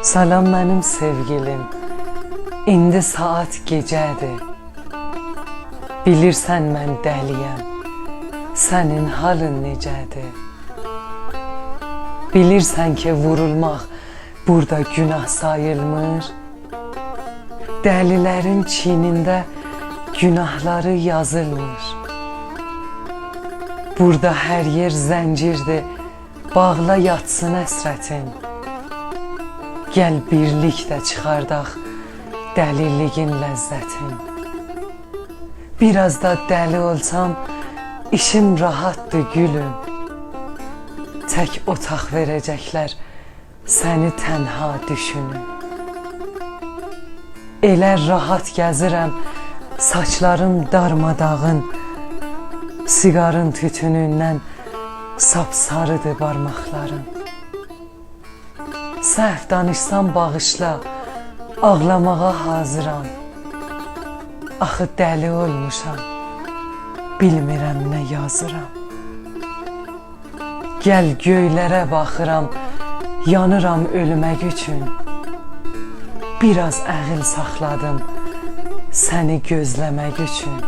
Salam mənim sevgilim, indi saat gecədir. Bilirsən mən dəliyəm, sənin halın necədir? Bilirsən ki, vurulmaq burada günah sayılmır. Dəlilərin çiynində günahları yazılmır. Burada hər yer zəncirdir, bağla yatsın əsrətin. Gəl birlikdə çıxardaq dəliliyin ləzzətin. Biraz da dəli olsam, işim rahatdır gülüm. Tək otaq verəcəklər, səni tənha düşünün. Elə rahat gəzirəm, saçlarım darmadağın, siqarın tütünündən sapsarıdır barmaqlarım. Səhv danışsam bağışla, ağlamağa hazıram. Axı dəli olmuşam, bilmirəm nə yazıram. Gəl göylərə baxıram, yanıram ölmək üçün. Biraz əqil saxladım, səni gözləmək üçün.